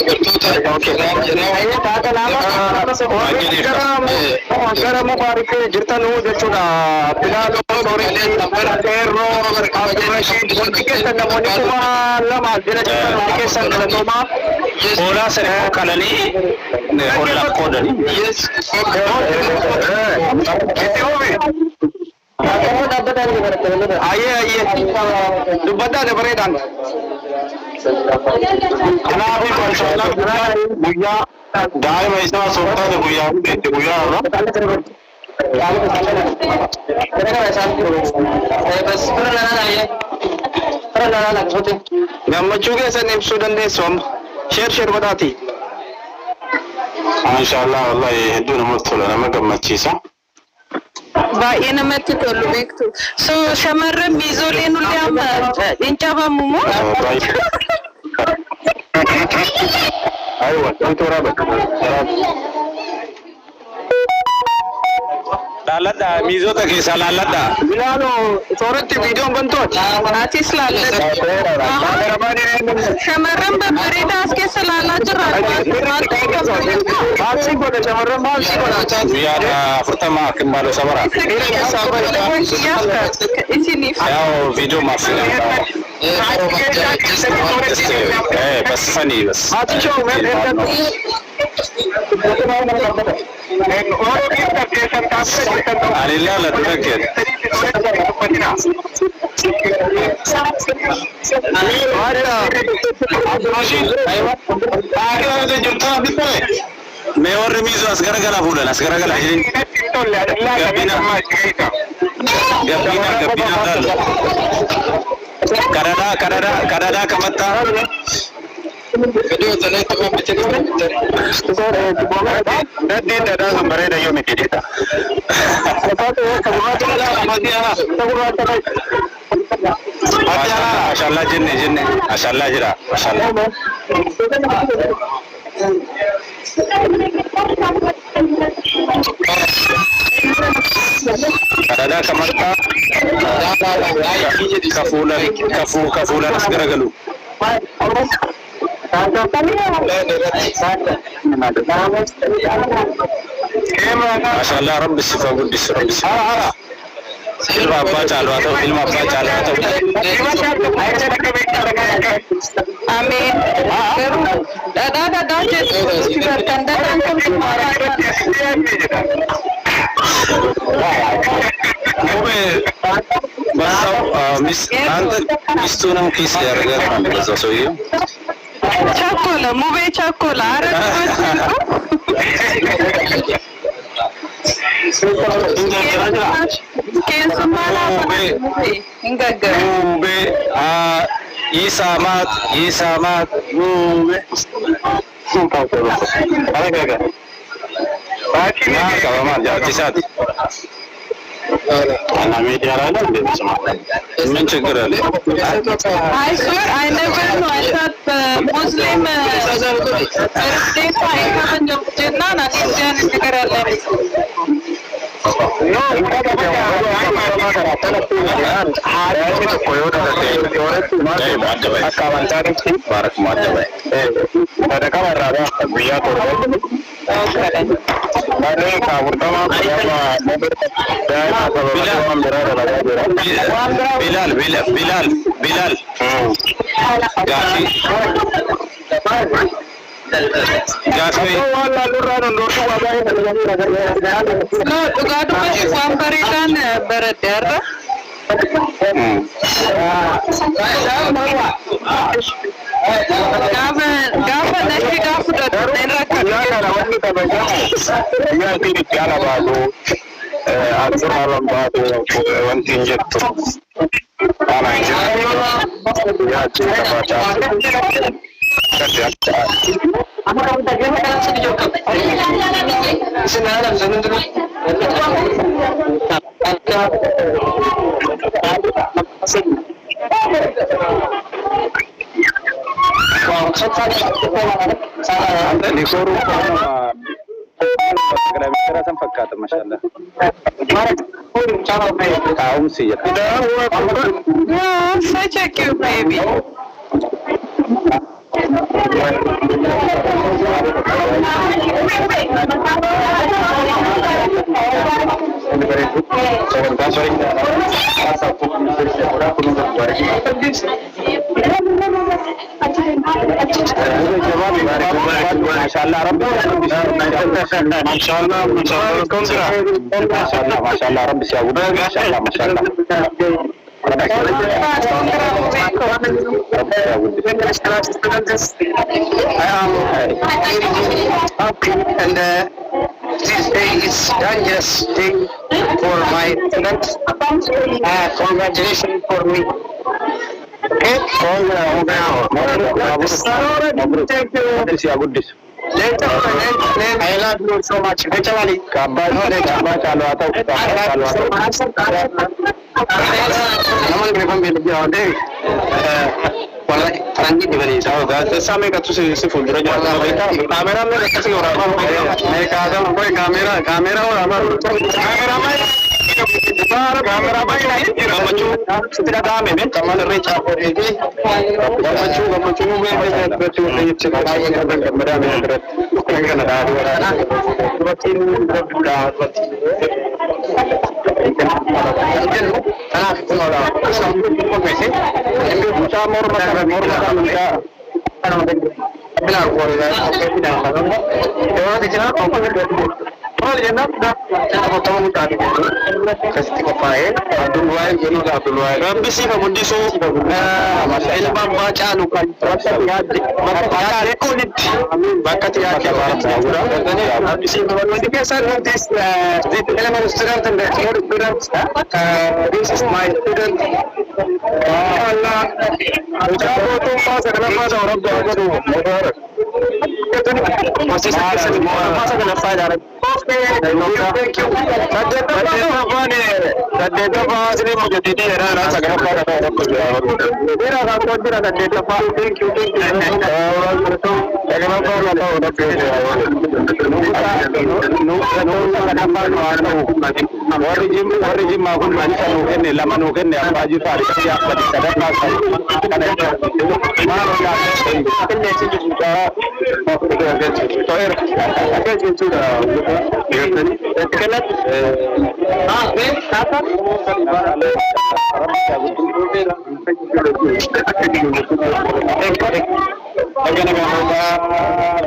Ayyee taata nama gara mubaarikee jirtan jechuudha. Bilaaloo Sooretti Qeerroo Abdurrashiid wanti keessan namoonni kuma lama jira jirtan wanti keessan galatoomaa. Hoolaa sana qalanii hoolaa qoodanii. Ayyee dubbataa dabareedhaan. Kanaaf guyyaa daa'ima isaa soorata guyyaa irra. Gammachuu keessan ibsuu dandeessu amma. Sheer godhaati. Maashaallah wallahi hedduu namatti tola, nama gammachiisa. Baay'ee namatti tolu beektu. So shamarran miizooleen ullee amma hin cabamu moo? Aywa, itu rabat. Lalada, miizota keessa lalada. Bilaaloo Sooretti viidiyoon bantooti. Atis laalladha. Shamarran babbareedaa as keessa laalaa jirra. Maalsi godha shamarran maalsi godha? Guyyaadha 40 akka maalo sabara. Isiniif. Yaa'u viidiyoo maafsina. بس فني بس. ما تشوف أنا لا أتذكر. मैं और रमीज़ असगर गला फूलन असगर गला है गब्बीना डाल Kanada kamata. Nanti ada sumbernya dari Yomi kita. Masyaallah jinni, masyaallah jira, masyaallah. Kanada kamata. Kafulan segera galu. Masyaallah Rabbi sifa Qudus Rabbi sifa. Ilmu apa calo atau ilmu apa calo atau. Amin. Ada mistu nam kisi harga berapa soalnya? Cakola, mube cakola. Mube, isamat, mube. Nah, kalau mah jauh tisat. Anak media ada di sana. Mencegah ada. I swear I never know. I thought Muslim birthday fight happen jab jinna na Indian mencegah ada. No, Bilal. Gafi. No, gadu masih pamparikan berada. Gafa nanti gafu dah nerakan. Azumaran baadu wanti jettu ana jettu ya cinta baca Kerasan fakat masyaallah. Kaum sih ya. Yeah, such a cute baby. माशाल्लाह रब माशाल्लाह माशाल्लाह रब से माशाल्लाह माशाल्लाह and this day is dangerous day for my students. Congratulations for me. Okay? Later, I love you so much. This is my student.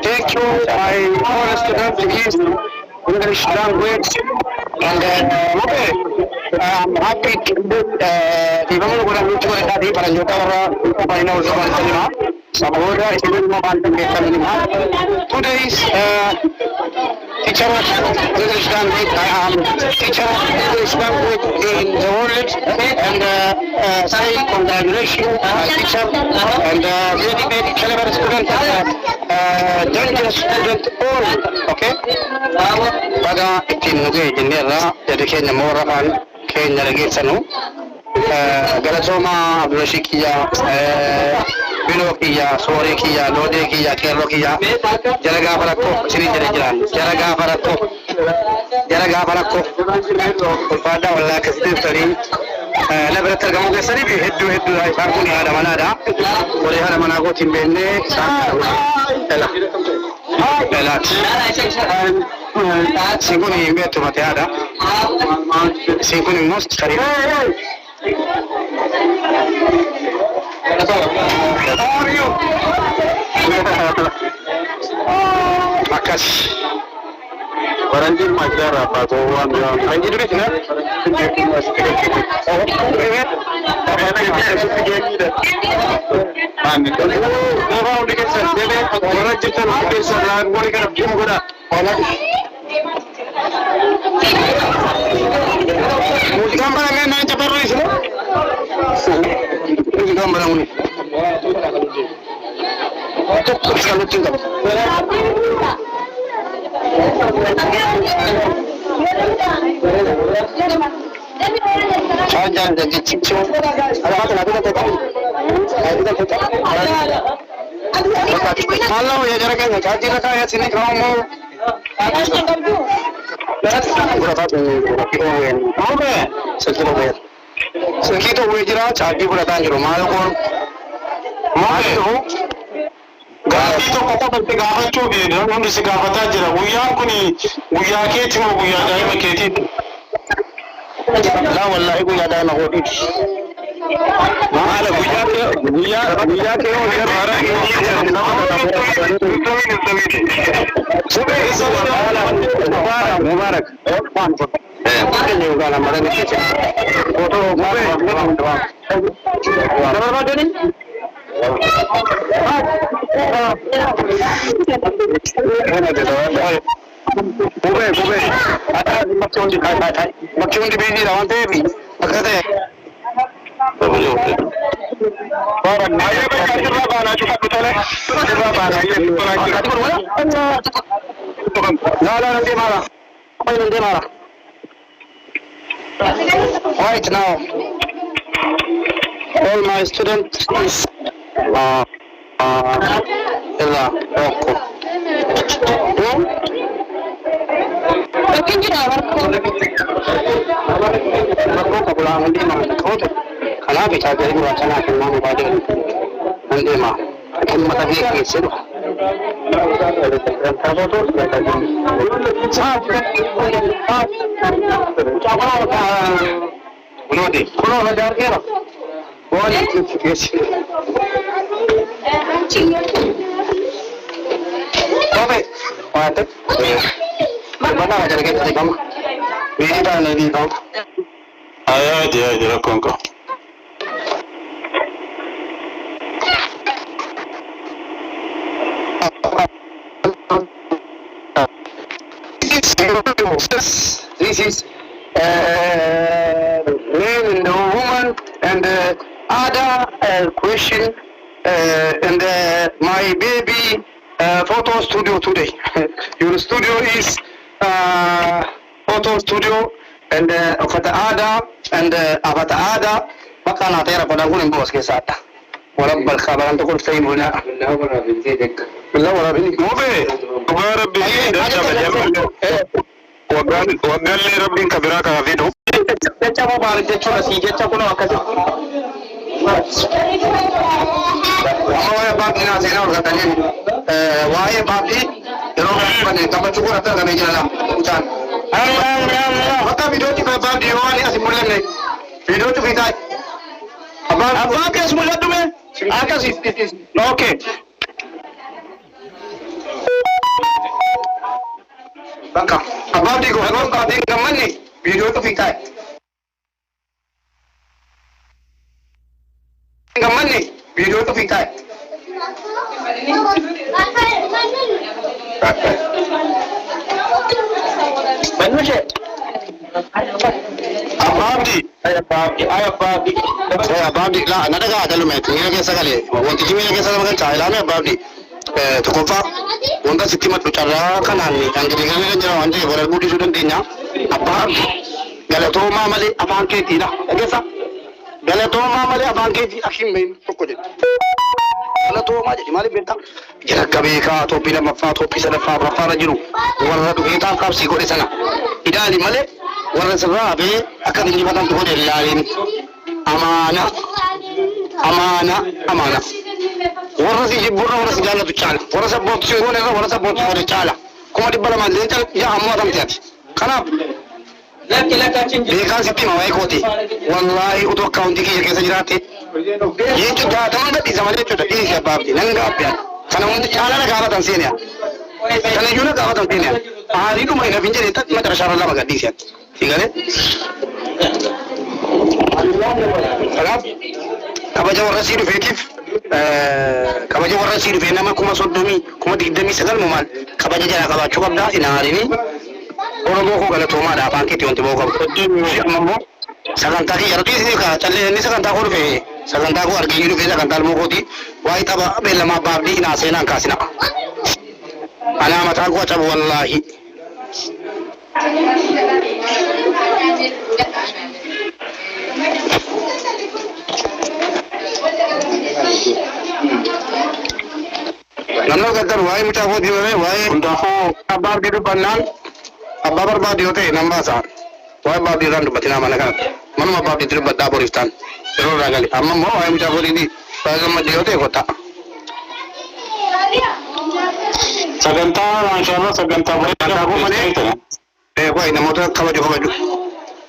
Thank you, my foreign students, is English language, and okay, I'm happy to do. Even though I'm not sure that I'm not today's teacher of English language. I am teacher of English language in the world, and say congratulations, teacher, and very clever student, dangerous student all. Okay. Pada itin nuge jenera jadi kenya morakan kenya lagi sanu. Galasoma Abdulshikia, Binokia, Sorikia, Lodekia, Kerokia, Jaraga Barako, Siri Jarajan, Jaraga Barako, Jaraga Barako, Pada Ola Kastari, Laboratory Gamasari, head to Bakuni Adamanada, Orihana Manago Timbene, Pelat, Singuni Meto Mateada, Singuni most study. Makas Baranjin Majara Pagowan Anjir Vishna Kalau ya jarakan kaji raka ya sini kamu berapa sekitar wajira caji berapa jero malu kon malu gaji to koko berarti gaji tu dia nanti sekarang jira uya kuni uya keti mau uya dah macam keti لا والله يقول يا دانا هو ديش maala guyyaa kee hojii mubarak bakki hundi biiziidha waan ta'eef akka ta'e Right now, all my students is kanaaf chaarjarii gurraachaa kennaa mobaayilaan nan deema ummata biyya keessa dhufa. Kunoo na jaargeera waan itti keessa. Kophee waate mana jargeessa dhiqama miidhaa ni dhiqama. Ayaa rakkoon qabu. This is man and woman and other question and my baby photo studio today. Your studio is photo studio and after ada makana tera pada kuning bos ke sana. ورب الخبر أنت قلت فين هنا؟ بالله ولا بينك موبي ربي وقال لي ربي كبيرك فيدو jecha mau balik jecha nasi jecha kuno akasi wahai babi nasi na orang katanya wahai babi orang mana kamu cukup rata kami jalan hujan maka video tu kalau babi orang ni asyik mulai ni video tu kita apa yang semula tu me akasi okay bangka apa di gua kalau di kamar ni video tu kita kamar ni video tu kita manusia ababdi la nadaga adalu me tinga ke sagale wonti kimi ke sagale magan chaila me ababdi to kofa wonda sikima to charra kanani tangri ngane jara wande boral budi sudan dinya ababdi gale to mamale abanke tira egesa gale to mamale abanke ti akhim me tokko je gale to ma je mali benta jara kabe ka to pila mafa to pisa fa fa rajulu warra to ita kapsi ko sana idali male warra sababe akan ni badan to de lalin amana warra si jibburna warra si jannatu chala warra sa bot singone warra sa bot singone chala kuma di bala man lental ya amma tam tiati kana beekan sitti mawai kooti wallahi utuu akkaawuntii kiyya keessa jiraate jechuun jaataman gadhiisa malee jechuudha dhiisa baabdi nan gaabbiyaan kana hundi caalaa na gaafatan seeniya kana iyyuu na gaafatan seeniya aariidhuma hin hafin jedhee tatti maxara shaara lama gadhiisiyaan sigale kanaaf kabaja warra sii dhufeetiif kabaja warra sii dhufee nama 29,000 maal kabaja jala qabaachuu qabdaa hin haarinii Oromoo ko galatooma da afaan keetti wanti boo qabu. Ammoo sagantaa kiyya irratti isin ka callee inni sagantaa ko dhufe sagantaa ko argee dhufe sagantaa ilmoo kooti waa'ee tapha beellamaa baabdii inaa seenaan kaasina. Anaa mataan ko cabu wallaahi. Namni gaddan waa'ee mucaa kooti waa'ee hundaafuu abbaa argee dubbannaan Abba barbaadi yoo ta'e nan baasa waa'ee baabdii irraan dubbatinaa mana kanatti manuma baabdiitti dubbadhaa boriiftaan yeroo irraa gali amma immoo waa'ee mucaa fooliitii waa'ee gammaddee yoo ta'e kotta. Sagantaa maashaallah sagantaa waa'ee namoota kabaju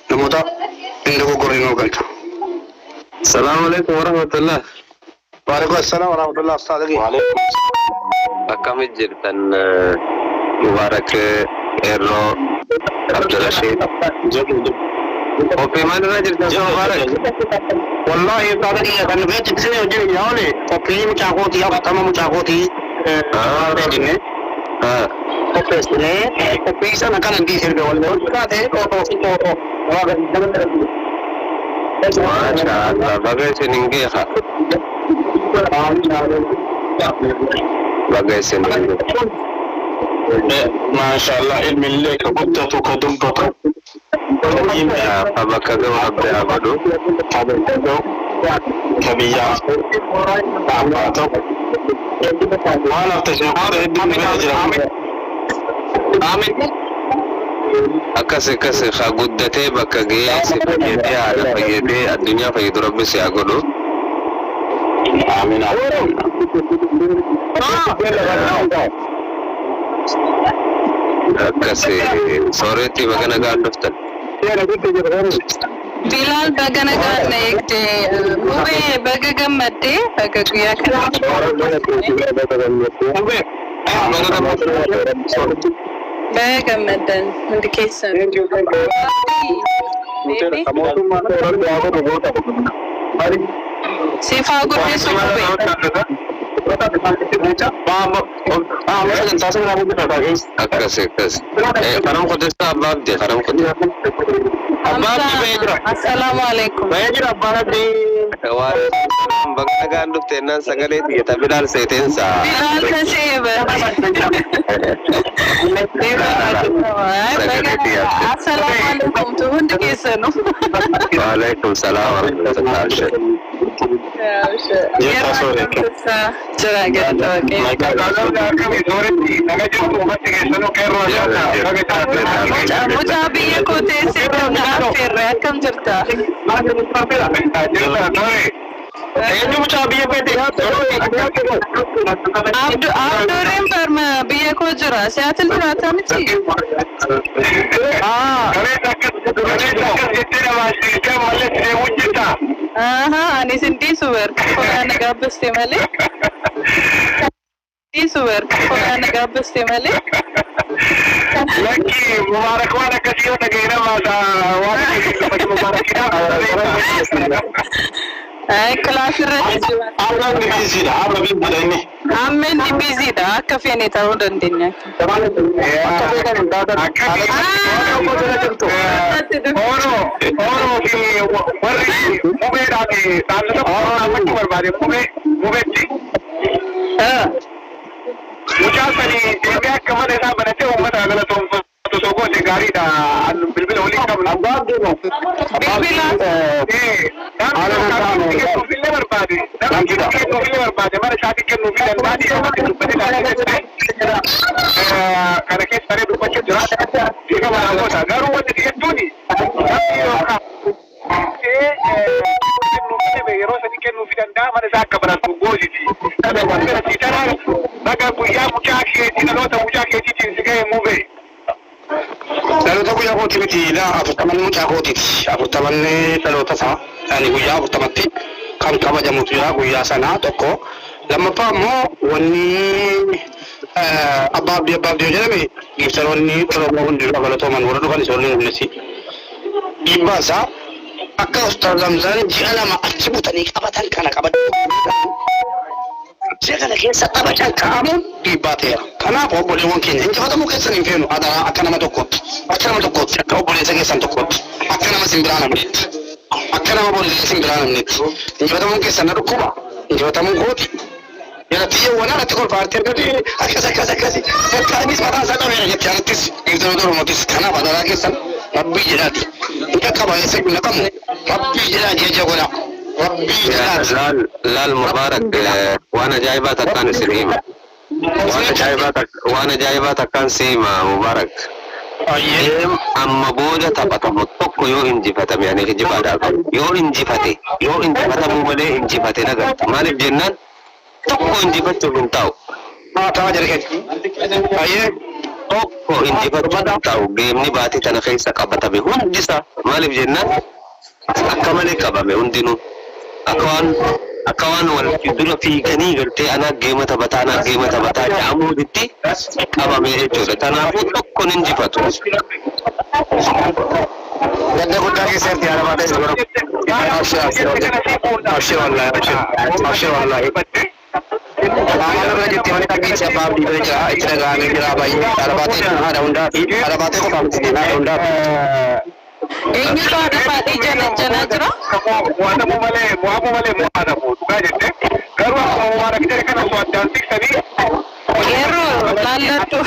namoota إنه قرينه قلت. السلام عليكم ورحمة الله. وعليكم السلام ورحمة الله أستاذ. وعليكم أكم جرتن مبارك إيرو عبد الرشيد. وفي من رجل مبارك. والله صادق أنا بيت بسنة وجري جاولي. وفي مشاكوتي أو تمام مشاكوتي. بيجيني. وفي سنة وفي سنة كان عندي سير والله. كذا ما شاء الله بقى سنينجي خا. بقى سنينجي. ما شاء الله علم الله كبدت وكدمت. أبا كذا وعبد أبدو. كبيا. أباتو. وانا تشوفه الدنيا. آمين. Akkas haa guddatee bakka ga'ee si fayyadee haadha fayyadee addunyaa fayyadu rabbi si haa godhu. Amiin. Akkas sooretti baga nagaan dhuftan. Bilal baga nagaan na eegde Mubee baga gammaddee baga guyyaa kana. Baga gammaddan hundi keessan. Siif haa guddisu Mubee. Akkas. Karam kudista abbaabde karam kudista. Assalamu alaikum. Baga nagaan dhuftee naan sagalee xiyyeeta Bilaal seeteensa. Bilal kaseeba. Assalamu alaikum tu hundi keessanu. Waalaikum salaam wa rahmatullahi. Mucaa biyya koo teessee kan affeerre akkam jirta? Abduuriin barma biyya koo jira. Siyaatil jiraata miti? Ani sin dhiisu barka. Koraa na gaabbaste malee. Koraa na gaabbaste malee. Lagi mubarak mana kasih orang kira masa wajib mubarakina. Kelas irratti jira. Ameen ni busy dha. Akka feene ta'uu dandeenya. Oro fi warri mubee dhaate taasisa oro barbaade mubeetti. Mucaa sanii deemee akka mana isaa banatee uummata agala tokko gooti gaariidha. Bilbila waliin qabna. Bilbila. Kennuufillee barbaade. Kennuufillee barbaade. Mana isaatii kennuufillee barbaade. Kana keessa taree dubbachuu jira. Dhiiga maraangoota. Garuu wanti jechuuni. Yeroo sadii kennuufii danda'a mana isaa akka baratu goositi. Baga guyyaa mucaa keetii dhaloota mucaa keetiitiin si ga'e mubee. Dhaloota guyyaa kooti miti afurtaman mucaa kootiiti. Afurtaman dhaloota isaa yani guyyaa afurtamatti kan kabajamutu jira guyyaa sanaa tokko. Lammaffaa immoo wanni abbaabdii yoo jedhame ibsaloonni Oromoo hundi galatooman warra dhufan isoollee humnisi. Dhiibbaa isaa akka Ustaaz Hamzaan ji'a lama achi butanii qabatan kana qabatan. Ji'a kana keessa taphachaan ka'amuun dhiibbaa ta'eera. Kanaaf obboleewwan keenya injifatamuu keessan hin feenu adaraa akka nama tokkootti. Akka obboleessa keessan tokkootti. Akka nama simbiraa namneetti. Akka nama boollee simbiraa namneetti. Injifatamuun keessan na dhukkuba. Injifatamuun kooti. Yalatiyyeewwan alatti kolfaartee argatee akkasi. Harkaanis mataa isaa qabeera jettee alattis ibsaloota Oromootis kanaaf adaraa keessan rabbii jedhaati. Inni akka baay'eessa hin naqamu rabbii jedhaa jecha godha. Laal Mubaarak waan ajaa'ibaa takkaan isin hima. Waan ajaa'ibaa takkaan si hima Mubaarak. Amma booda taphatamu tokko yoo injifatame ani hijibaadhaaf yoo injifatamuu malee injifate nagarta. Maaliif jennaan tokko injifachuuf hin taa'u. Tokko injifachuuf hin taa'u. Geemni baatii tana keessa qabatame hundisa maaliif jennaan أكمل كبامي هندينو أكوان والكدرة في كني قلت أنا جيمة بتا عمودتي كبامي إجورة تنافوت كون إنجفتو Ganda ko lagi sir tiada mata siguro. Masya Allah. Amal lagi tiada lagi siapa di beja itu kami kira bayi. Ada unda ko pamti na unda. Ini tu ada pati jana jera. Muada mumale muada bu. Tuga jette. Garwa mubarak jere kana suat cantik tadi. Kero lalu tu.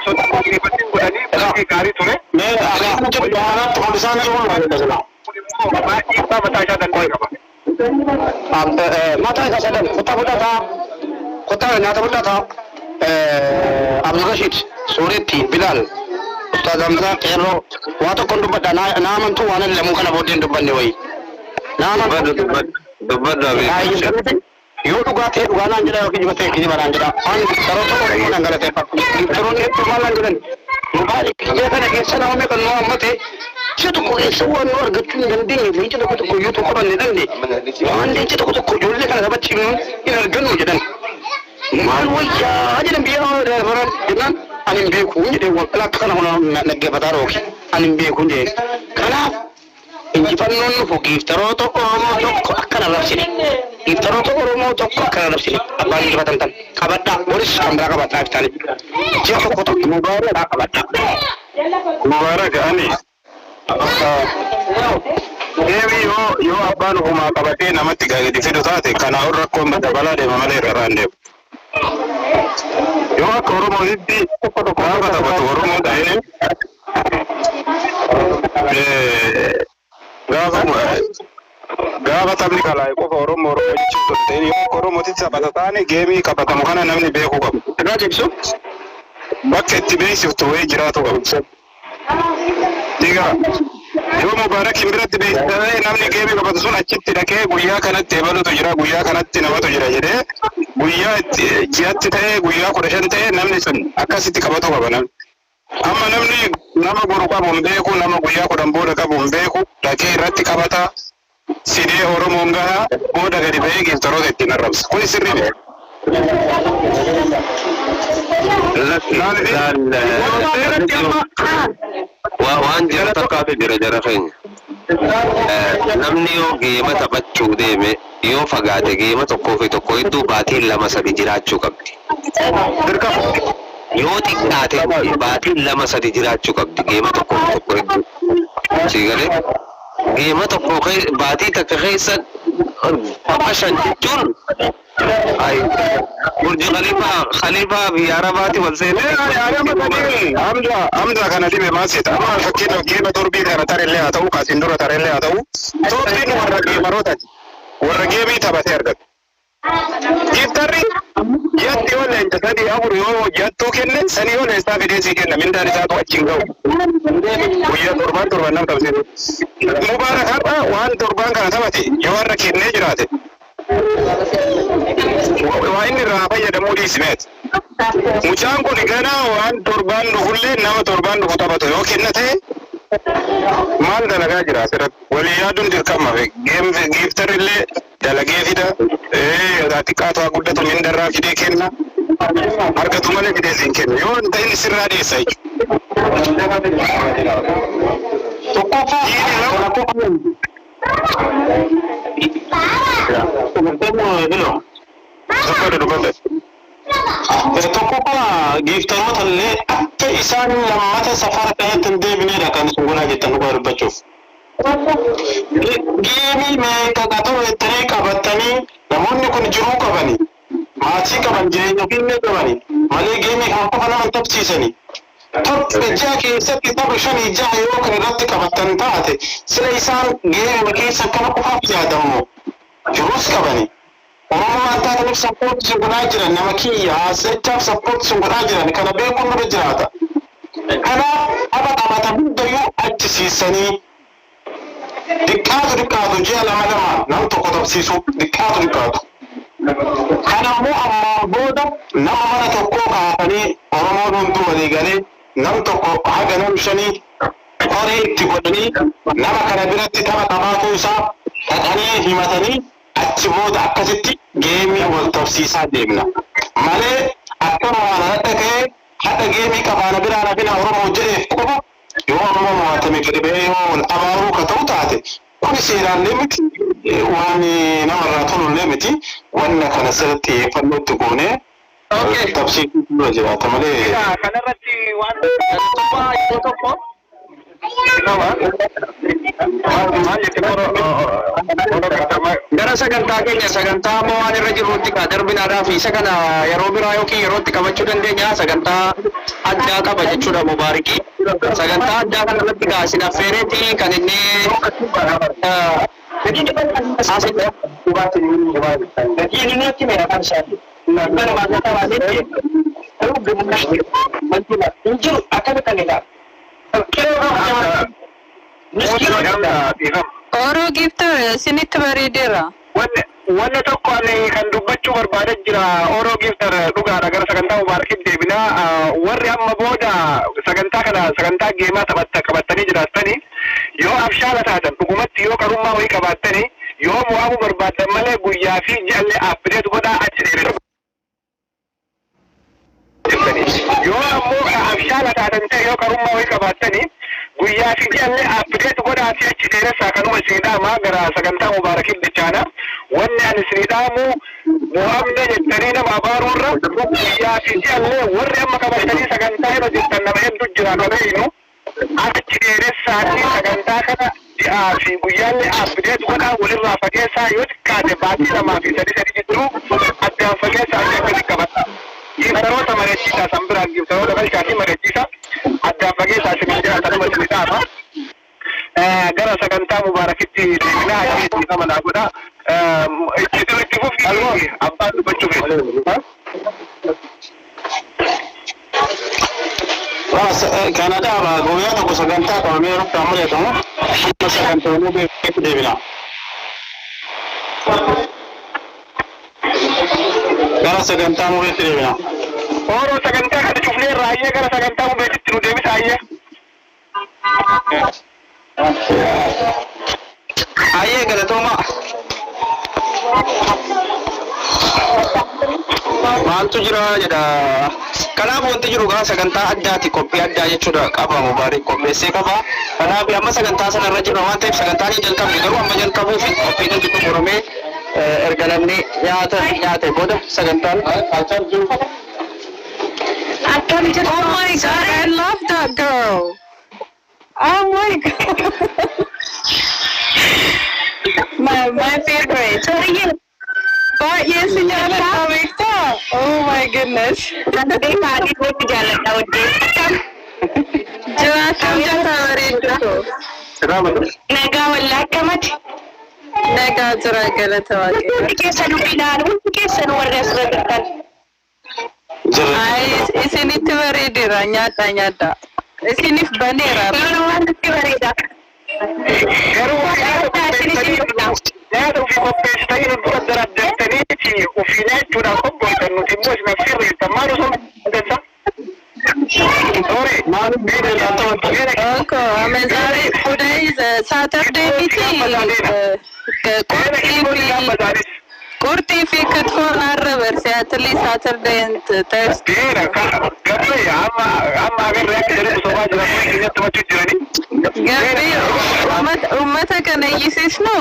Sudah pagi pagi budani bagi kari tune. मैं आगे कुछ बाहर थोड़ा सा नहीं बोल रहा था Ba iba batasya dan koi kaba. अब माता का सदन कुत्ता ना था अब्दुल रशीद सोरेती बिलाल उस्ताद हमजा केरो वातो kon dubata na man tu wanan lemu kana bodin dubban ne wai na man yo duga te duga nan jira ki jibate ki jibara jira an taro to ko nan galate pa taro ne to malan jiran mubalik je kana ke sana me kan no amate ce to ko eso won or gatun dan din ne ce to ko yo to ko ban ne dan ne an din ce to ko jolle kana bacci mun ina gano jidan mal waya ajidan biya da faran dinan anin be ku ne wa kala kana hono na ge badaro ki anin be ku ne kana inji fannon ko giftaro to oromo to akkana rafsini giftaro to oromo to akkana rafsini abban ji batan tan kabadda boris kambra kabadda tani je ko to mubarak kabadda Mubarak ani. Dewi yo abban huma kabate namatti gadi fidu taate kana urra ko mbada balade mamale rarande. Yo ko oromo hiddi ko kabata ko oromo dai. Gaafa taphni kalaa qofa Oromoo jechuudha ta'ee yoo Oromootti taphata taane geemii qabatamu kana namni beekuu qabu. irraa jibsu Bakka itti beeksiftu wayii jiraatu qabu. Diga yoo Mubaarakin biratti beeksifamee namni geemii qabatu sun achitti dhaqee guyyaa kanatti ebalutu jira guyyaa kanatti namatu jira jedhee guyyaa ji'atti ta'ee guyyaa 15 ta'ee namni sun akkasitti qabatu qaba namni. Amma namni nama boru qabu hin beeku nama guyyaa 10 booda qabu hin beeku dhaqee irratti qabata sidee Oromoon gaha booda gadi ba'ee giiftaroota ittiin arrabsa. Kuni sirrii dha. waan jira tokkaatu jira keenya namni yoo geema taphachuu deeme yoo fagaate geema tokkoo fi tokko hedduu baatiin 2-3 jiraachuu qabdi. Yoo xiqqaate baatiin 2-3 jiraachuu qabdi geema tokkoo fi tokko hedduu. Siigalee geema tokko baatii takka keessa 5 jechuun burji Khaliifaa fi Arabaati wal seenee Hamza kana dhibe maasita. Amma fakkeenyaaf geema torbii kana tarellee haa ta'u kaasin dura tarellee haa ta'u torbiin warra geemarootati. Warra geemii taphatee argatu. Giiftarri yatti yoo leenca 3-4 yoo jattuu kenne sanii yoo leensaa fideesii kenna mindaan isaatu achiin ga'u. Guyyaa torban nam taphsiisu. Mubaarak har'a waan torban kana taphate yoo har'a kennee jiraate. Waa inni irraa fayyadamuu dhiisimeeti. Mucaan kun ganaa waan torban dhufullee nama torban dhufu taphatu yoo kenna ta'e maal dalagaa jira asirratti? Walii yaaduun dirqama. Giiftarrillee dalagee fida. Xiqqaatu haa guddatu mindarraa fidee kenna. Argatu malee fidee siin kenna. Yoo hin ta'in sirraa dhiyeessa tokkoffaa giiftaroota illee akka isaan lammata safara kanatti hin deebineedha kan isin godhaa jettan dhugaa dubbachuuf. Geemii meeqa qaxoo jettanii qabattanii namoonni kun jiruu qabanii maatii qaban jireenya ofiillee qabanii malee geemii kan qofa nama taphsiisanii. Ji'a keessatti tapha 5-6 yoo kan irratti qabattan taate sila isaan geemii keessa kana qofaaf yaadamu jiruus qabanii. Oromoo addaa kanaaf sappoortii sun godhaa jiran nama kiyya haasachaaf sappoortii sun godhaa jiran kana beekuun nurra jiraata. Kanaaf tapha qabatan hundayyuu achisiisanii xiqqaatu ji'a 2 nam tokko taphsiisu xiqqaatu. Kanammoo ammaan booda nama mana tokkoo kaafanii Oromoon hunduu walii galee nam tokko haga nam 5 istoorii itti godhanii nama kana biratti tapha qabaatu isaa dhaqanii himatanii achi booda akkasitti geemii wal tofsiisaa deemna malee akkuma waan hadha ka'ee hadha geemii qabaana biraan hafina Oromoo jedheef qofa yoo ammoo mo'atame gadi ba'ee yoo wal abaaruu ka ta'u taate kun seeraallee miti waan namarraa tolullee miti wanna kana sirriitti xiyyeeffannootti goonee tafsiiruu jiraata malee. Kanarratti waan tokko gara sagantaa keenya sagantaa ammoo waan irra jirrutti ka darbinaadhaa fi isa kana yeroo biraa yookiin yerootti qabachuu dandeenya sagantaa addaa qaba jechuudha Mubaarikii sagantaa addaa kanarratti kaasin affeereeti kan inni Oro gifter sinitti bareedera. Wanna tokko ani kan dubbachuu barbaada jira Oro gifter dhugaadha gara sagantaa Mubaarakitti deebina warri amma booda sagantaa kana sagantaa geemaa qabattanii jiraatanii yoo abshaala taatan dhugumatti yoo qarummaa wayii qabaattanii yoo mo'amuu barbaaddan malee guyyaa fi ji'allee abbideetu godhaa achi deebina. Yoo ammoo abshaala taatan ta'e yoo qarummaa wayii qabaattanii guyyaa fi ji'allee abbideetu godhaa fi achi dheeressaa kanuma isinidhaamaa gara sagantaa Mubaarakitti dachaana wanni ani isinidhaamu mo'amne jettanii nama abaaruurra guyyaa fi ji'allee warri amma qabatanii sagantaa irra jirtan nama hedduu jira qabeeynu achi dheeressaatii sagantaa kana ji'aa fi guyyaallee abbideetu godhaa walirraa fageessaa yoo xiqqaate baatii lamaa fi sadii jidduu addaan fageessaa akkasii qabata. Yeroota mareechisaa san biraan gibtaroota qalqaatii mareechisaa addaan fageessaa isin jiraatan nama isin dhaaba. Gara sagantaa Mubaarakitti deebinaa jeetii nama naa godha. Itti fufii abbaan dubbachuu feetu. Kanadaa guyyaa tokko sagantaa qabamee yeroo amma jedhamu amma sagantoonni beeketti deebina. Gara sagantaa mubeetti deebina. Oro sagantaa kana cufnee raayyee gara sagantaa mubeetitti nu deebisa ayyee. Ayyee galatooma. Maaltu jira jedha. Kanaaf wanti jiru gara sagantaa addaati qophii addaa jechuudha qaba Mubaarik qopheessee qaba. Kanaaf amma sagantaa sana irra jirra waan ta'eef sagantaan hin jalqabne garuu amma jalqabuuf qophiin hojii xumuramee erga namni nyaate booda sagantaan Oh my God, I love that girl. Oh my God. my favorite. But yes, oh my goodness. Nagaa wallaa akkamati? Nagaa jira galata waaqee. Hundi keessanuu ilaalu, hundi keessanuu warri asirra jirtan. Isinitti bareedera nyaadha. Isiniif baneera. Waan itti bareeda. Garuu yaada ofii qopheessitanii nu dura daraddantanii ofii nyaachuudhaaf qophooftan nuti immoo isin affeerreessan maal osoo dansa? Today is Saturday meeting. Kurtii fi kitfoon har'a barse at least Saturday and Thursday. Gabbii amma agarree akka jedhu sobaa jiran keenyatti machuu jiranii. Gabbii uummata kana iyyisiisnu.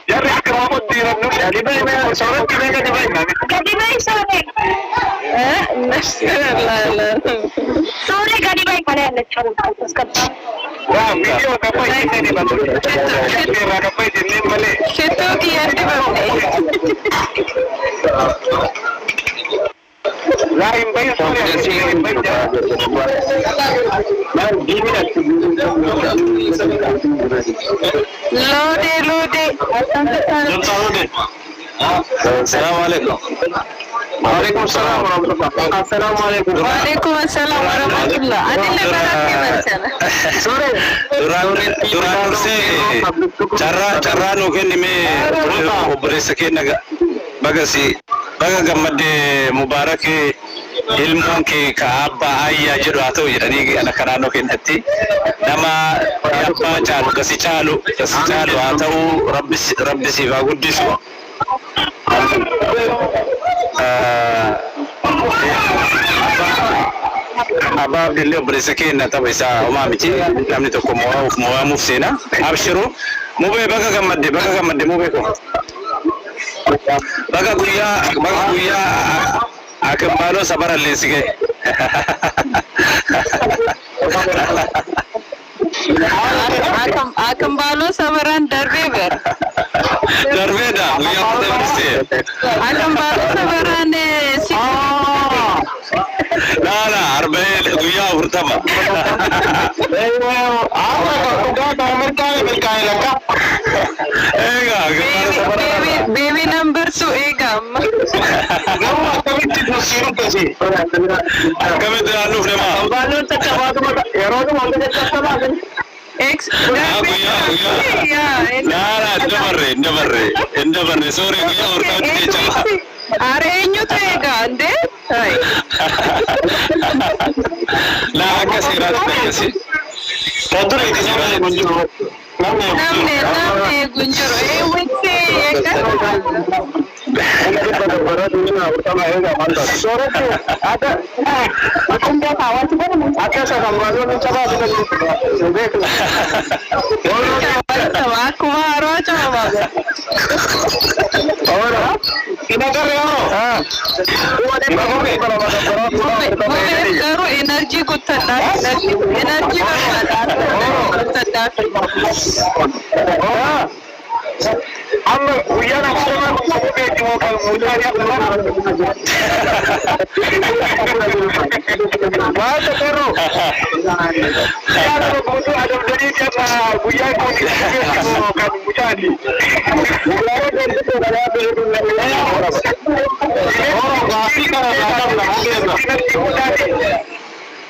Jarri akka waa qoddiiran nu soorratti beeka dibaynaa. Gadi ba'i sooree. Sooree gadi ba'i malee allachuu asqabaa. Waa viidiyoo gabbaa ishee diban. Irraa gabbaa ishee malee. Shittoo kiyyaan dibamne. Laa hin bahin sooree hin bahin Loodee. Assalamu alaikum. Waalaikum salaam warahmatullah. Assalamu alaikum. Waalaikum assalam warahmatullah. Adille baratti barsana. Duraan dursee carraa nuu kennime obboleessa keenya baga gammadde Mubaarak ilmoon kee ka abbaa ayyaa jedhu haa ta'u jedhanii ana kanaannoo kennatti nama abbaa caalu gasi caalu haa ta'u rabbi siif haa guddisu. Abbaa Abdillee obboleessa keenya tapha isaa homaa miti namni tokko moo'amuuf seena. Abshiru mubee bakka gammadde mubee ko. Bakka guyyaa akambaaloo sabarallee si ga'e. Akambaaloo sabaraan darbee ber. Darbeedha guyyaa fudhatee Akambaaloo sabaraan si. Nana arba'ee guyyaa 40. Baby number 2 eegam. Akkamitti naannuuf namaa? Nana dabarre sorry guyyaa 40 jecha. Are eenyutu eegaa ande? Laa akka seeraatti akkasi. Namni gunjuru wixi akkuma haroo caba garuu enerjii guuttadhaa enerjii guuttadhaa amma guyyaa nama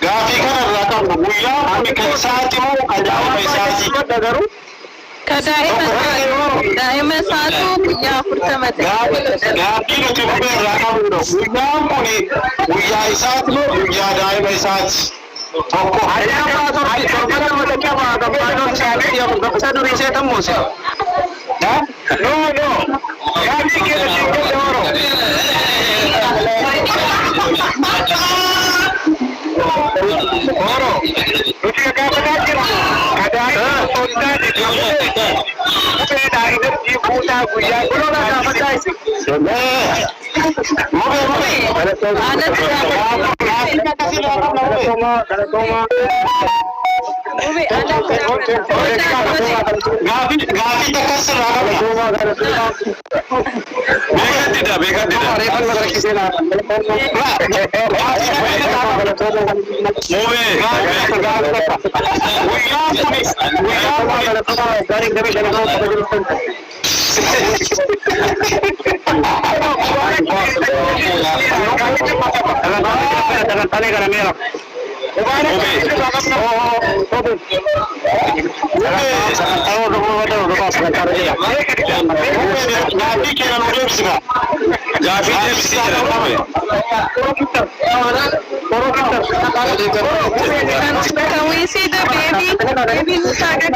Gaafii kanarraa qabnu guyyaa ani kan isaati moo ajaa'ibaa isaati? daa'ima isaatu guyyaa 40 ta'e. Gaafii nuti irraa qabnu guyyaan kun guyyaa isaati moo guyyaa daa'ima isaati? Tokko. Can we see the baby? Baby started.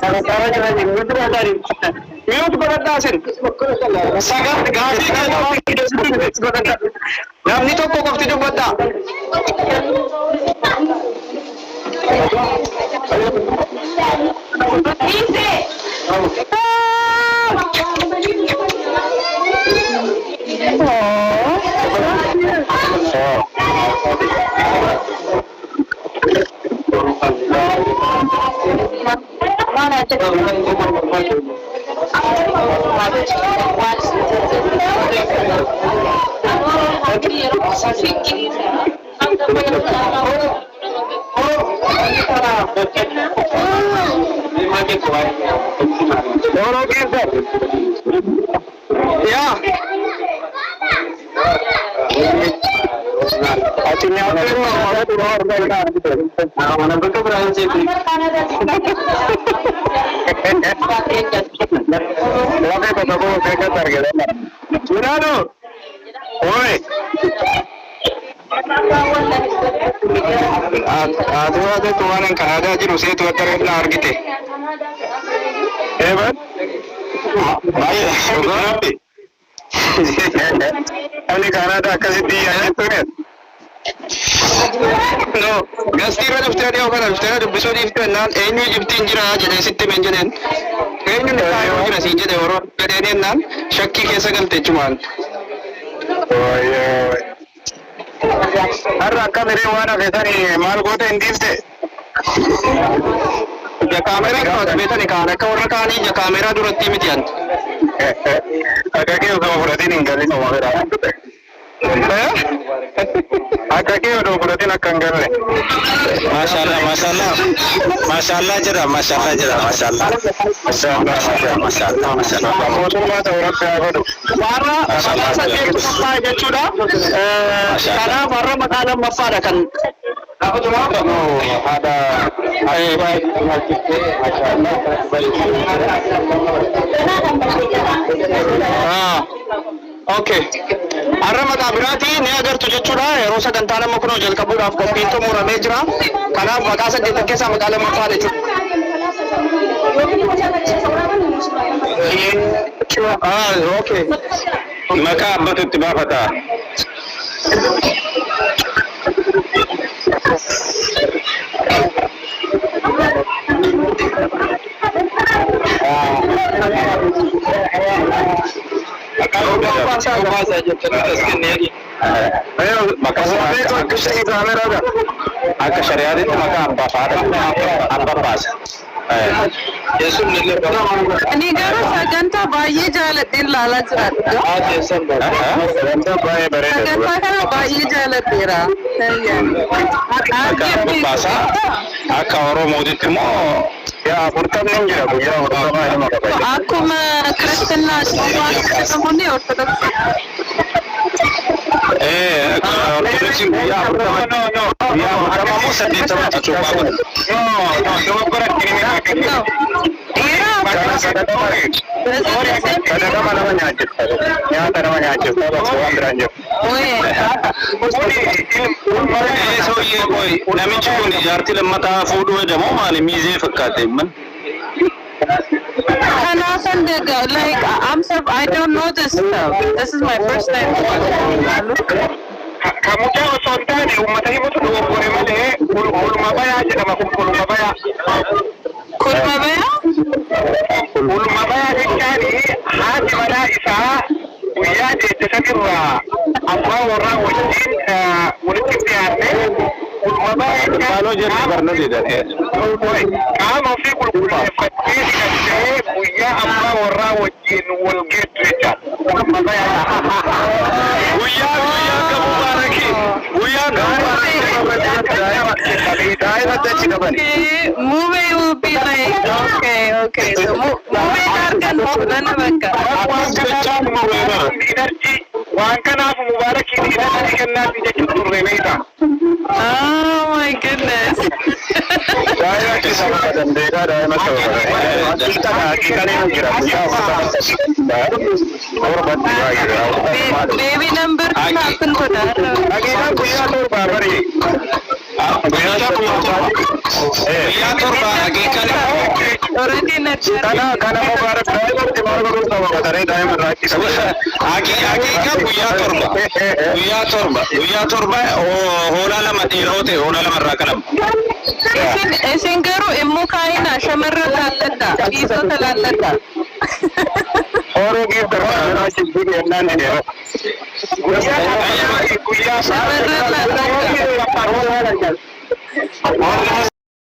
namni tokko qofti dubbata. Ati tuan Kanada jiru saya tu akan nak argite. Hebat. Baik. Ani Kanada kasih dia itu kan. No, gastira daftar dia orang daftar besok daftar nan. Ini jeptin jira jadi sistem engineer. Ini ni tahu jira sih jadi orang jadi nan. Syakki kesa kan tecuman. Oh ya. Harra akka mere wana betani mal gote indiste ya kamera ko betani kana ka orra kani ya kamera duratti mitian aga ke udo burati ningali no wala aga ke udo burati nakangalle masyaallah jira Motuma ta ora pagadu wara sakit apa jechuda kana warra makalam mafadakan apa tu ada okay arra mata birati ne agar tu jechuda rosa gantana makno jal kabur af kompito mura mejra kana bagasa de kesa makalam mafade okay maka abatu tibafata Akka syariat itu maka abba fada abba pas Ani garuu sagantaa baay'ee jaaladheen laalaa jiraadha. Sagantaa kana baay'ee jaaladheera. Akka Oromootitti immoo furtamni hin jira guyyaa hordomaa ilma qaba. Akkuma kiristinnaa namoonni ortodoksii. Ortodoksiin guyyaa hordomaa saddeettama jechuudha. Sadaqama nama nyaachifta. Nyaata nama nyaachifta. Waan biraan jiru. Namichi kun ijaartii lammataa fuudhuu jedhamu maali miizee fakkaate man? Kanaafan like I don't know this stuff. This is my first time. Kamuja osoo hin taane uummata himutu dogoggore malee oolmaa bayaa jedhama kun oolmaa bayaa. Kulma bayaa? Oolmaa bayaa jechaani haati manaa isaa guyyaa deettasanirraa abbaa warraa wajjin walitti dhiyaatee oolmaa bayaa jechaani qaama ofii qulqulleeffattee hidhattee guyyaa abbaa warraa wajjin wal geettu jecha oolmaa bayaa. Guyyaa qabu baaraki guyyaa Movie will be like okay. So movie darkan hoogana bakka. Waan kanaaf mubaarakiin hidhatanii kennaatti jechuun turre meeshaa. Oh my goodness. Daa'ima keessa bakka dandeegaa daa'ima Baby number happen godha. Agiidhaan guyyaa torbaa barii. Guyyaa torbaa Already kana mubaarak daa'imatti maal godhuu qaba qataree daa'ima irraa ittisa. Guyyaa torba hoolaa lama dhiiroote hoolaa lama irraa qalama. Isin garuu immoo kaayina shamarra laalladha. Dhiisota laalladha. Oroo giif darbaadhaa jibbii ennaan ni deema. Guyyaa shamarra laalladha.